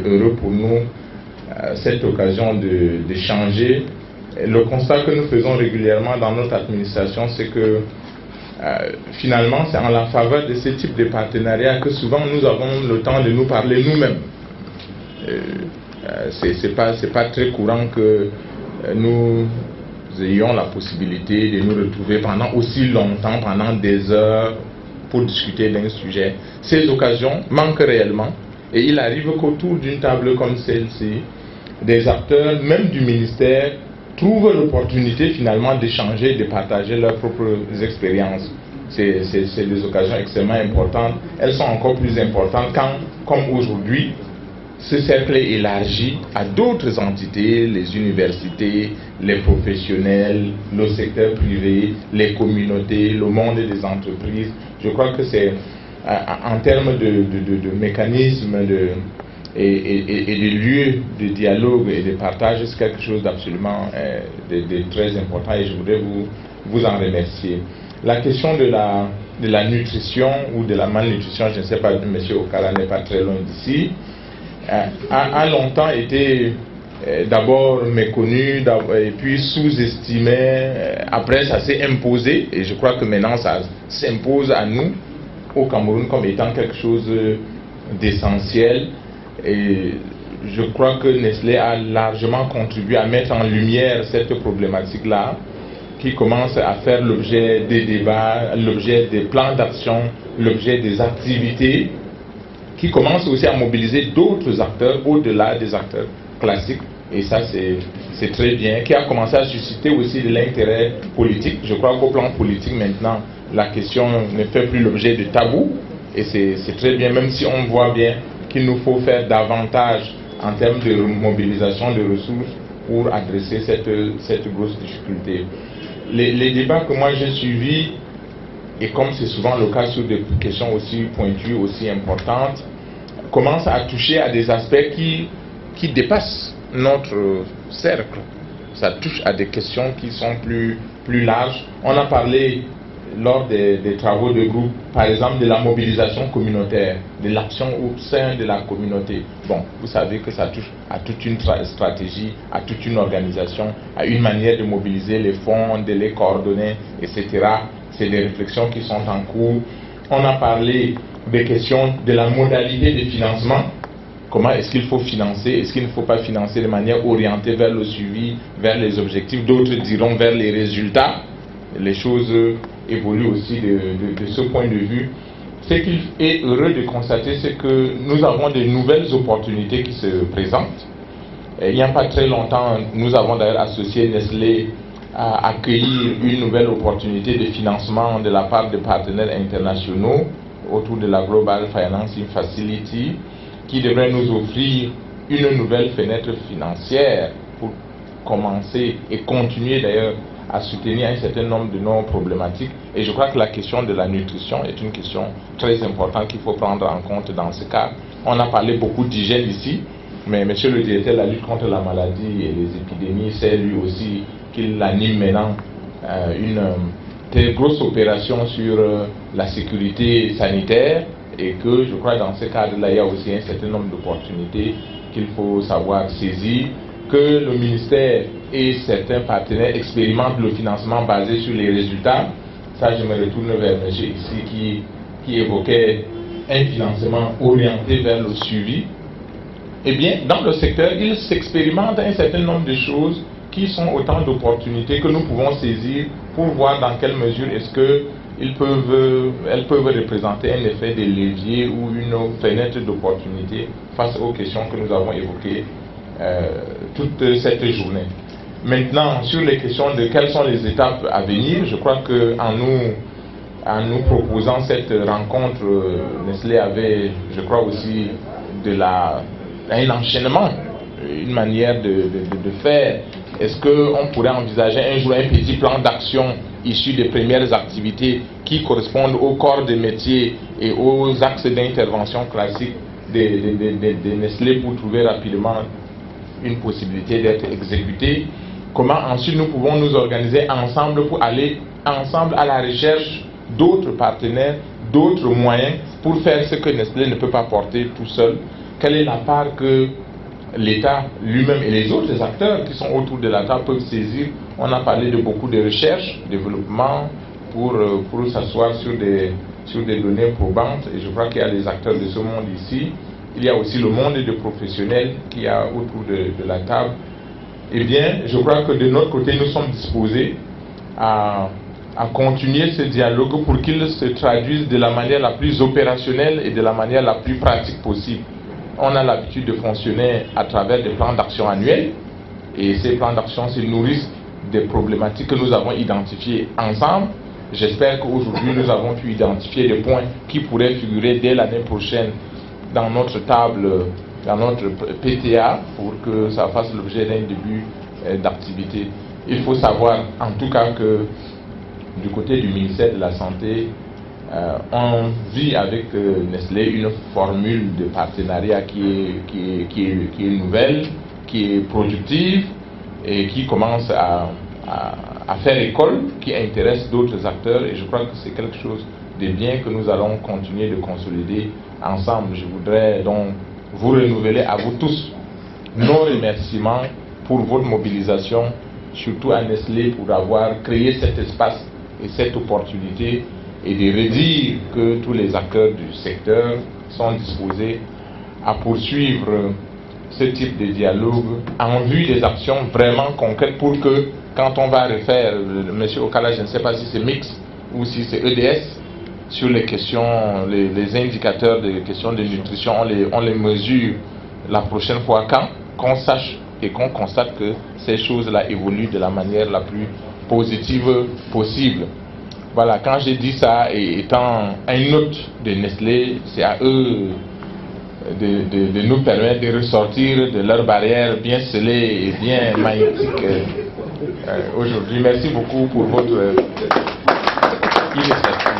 heureux pour nous cette occasion de changer. Le constat que nous faisons régulièrement dans notre administration, c'est que finalement, c'est en la faveur de ce type de partenariat que souvent nous avons le temps de nous parler nous-mêmes. C'est pas très courant que nous ayons la possibilité de nous retrouver pendant aussi longtemps, pendant des heures, pour discuter d'un sujet. Ces occasions manquent réellement, et il arrive qu'autour d'une table comme celle-ci, des acteurs, même du ministère, trouvent l'opportunité finalement d'échanger, de partager leurs propres expériences. C'est des occasions extrêmement importantes. Elles sont encore plus importantes quand, comme aujourd'hui, ce cercle est élargi à d'autres entités, les universités, les professionnels, le secteur privé, les communautés, le monde des entreprises. Je crois que c'est, en termes de mécanismes et de lieux de dialogue et de partage, c'est quelque chose d'absolument de très important, et je voudrais vous en remercier. La question de la nutrition ou de la malnutrition, je ne sais pas, M. Okara n'est pas très loin d'ici, a longtemps été d'abord méconnu et puis sous-estimé. Après, ça s'est imposé, et je crois que maintenant ça s'impose à nous au Cameroun comme étant quelque chose d'essentiel. Et je crois que Nestlé a largement contribué à mettre en lumière cette problématique-là, qui commence à faire l'objet des débats, l'objet des plans d'action, l'objet des activités, qui commence aussi à mobiliser d'autres acteurs au-delà des acteurs classiques. Et ça, c'est très bien, qui a commencé à susciter aussi de l'intérêt politique. Je crois qu'au plan politique, maintenant, la question ne fait plus l'objet de tabou. Et c'est très bien, même si on voit bien qu'il nous faut faire davantage en termes de mobilisation de ressources pour adresser cette grosse difficulté. Les débats que moi j'ai suivis, et comme c'est souvent le cas sur des questions aussi pointues, aussi importantes, commencent à toucher à des aspects qui dépassent notre cercle. Ça touche à des questions qui sont plus larges. On a parlé lors des travaux de groupe, par exemple, de la mobilisation communautaire, de l'action au sein de la communauté. Bon, vous savez que ça touche à toute une stratégie, à toute une organisation, à une manière de mobiliser les fonds, de les coordonner, etc. C'est des réflexions qui sont en cours. On a parlé des questions de la modalité de financement. Comment est-ce qu'il faut financer? Est-ce qu'il ne faut pas financer de manière orientée vers le suivi, vers les objectifs? D'autres diront vers les résultats. Les choses évoluent aussi de ce point de vue. Ce qu'il est heureux de constater, c'est que nous avons de nouvelles opportunités qui se présentent. Il n'y a pas très longtemps, nous avons d'ailleurs associé Nestlé à accueillir une nouvelle opportunité de financement de la part de partenaires internationaux autour de la Global Financing Facility, qui devrait nous offrir une nouvelle fenêtre financière pour commencer et continuer d'ailleurs à soutenir un certain nombre de nos problématiques. Et je crois que la question de la nutrition est une question très importante qu'il faut prendre en compte dans ce cas. On a parlé beaucoup d'hygiène ici, mais monsieur le directeur de la lutte contre la maladie et les épidémies, c'est lui aussi qu'il anime maintenant une très grosse opération sur la sécurité sanitaire, et que je crois que dans ce cadre-là, il y a aussi un certain nombre d'opportunités qu'il faut savoir saisir, que le ministère et certains partenaires expérimentent le financement basé sur les résultats. Ça, je me retourne vers M. ici qui évoquait un financement orienté vers le suivi. Eh bien, dans le secteur, il s'expérimente un certain nombre de choses qui sont autant d'opportunités que nous pouvons saisir pour voir dans quelle mesure est-ce qu'elles peuvent représenter un effet de levier ou une fenêtre d'opportunité face aux questions que nous avons évoquées toute cette journée. Maintenant, sur les questions de quelles sont les étapes à venir, je crois qu'en nous proposant cette rencontre, Nestlé avait, je crois aussi, un enchaînement, une manière de faire. Est-ce qu'on pourrait envisager un jour un petit plan d'action issu des premières activités qui correspondent au corps de métier et aux axes d'intervention classiques de Nestlé pour trouver rapidement une possibilité d'être exécuté? Comment ensuite nous pouvons nous organiser ensemble pour aller ensemble à la recherche d'autres partenaires, d'autres moyens pour faire ce que Nestlé ne peut pas porter tout seul? quelle est la part que l'État lui-même et les autres acteurs qui sont autour de la table peuvent saisir. On a parlé de beaucoup de recherche, développement, pour s'asseoir sur des données probantes. Et je crois qu'il y a des acteurs de ce monde ici. Il y a aussi le monde des professionnels qui est autour de la table. Eh bien, je crois que de notre côté, nous sommes disposés à continuer ce dialogue pour qu'il se traduise de la manière la plus opérationnelle et de la manière la plus pratique possible. On a l'habitude de fonctionner à travers des plans d'action annuels et ces plans d'action se nourrissent des problématiques que nous avons identifiées ensemble. J'espère qu'aujourd'hui nous avons pu identifier des points qui pourraient figurer dès l'année prochaine dans notre table, dans notre PTA, pour que ça fasse l'objet d'un début d'activité. Il faut savoir en tout cas que du côté du ministère de la Santé, on vit avec Nestlé une formule de partenariat qui est nouvelle, qui est productive et qui commence à faire école, qui intéresse d'autres acteurs, et je crois que c'est quelque chose de bien que nous allons continuer de consolider ensemble. Je voudrais donc vous renouveler à vous tous nos remerciements pour votre mobilisation, surtout à Nestlé pour avoir créé cet espace et cette opportunité, et de redire que tous les acteurs du secteur sont disposés à poursuivre ce type de dialogue en vue des actions vraiment concrètes pour que, quand on va refaire, M. Okala, je ne sais pas si c'est mix ou si c'est EDS, sur les questions, les indicateurs des questions de nutrition, on les mesure la prochaine fois qu'on sache et qu'on constate que ces choses-là évoluent de la manière la plus positive possible. Voilà, quand j'ai dit ça, et étant un hôte de Nestlé, c'est à eux de nous permettre de ressortir de leurs barrières bien scellées et bien magnétiques aujourd'hui. Merci beaucoup pour votre initiative.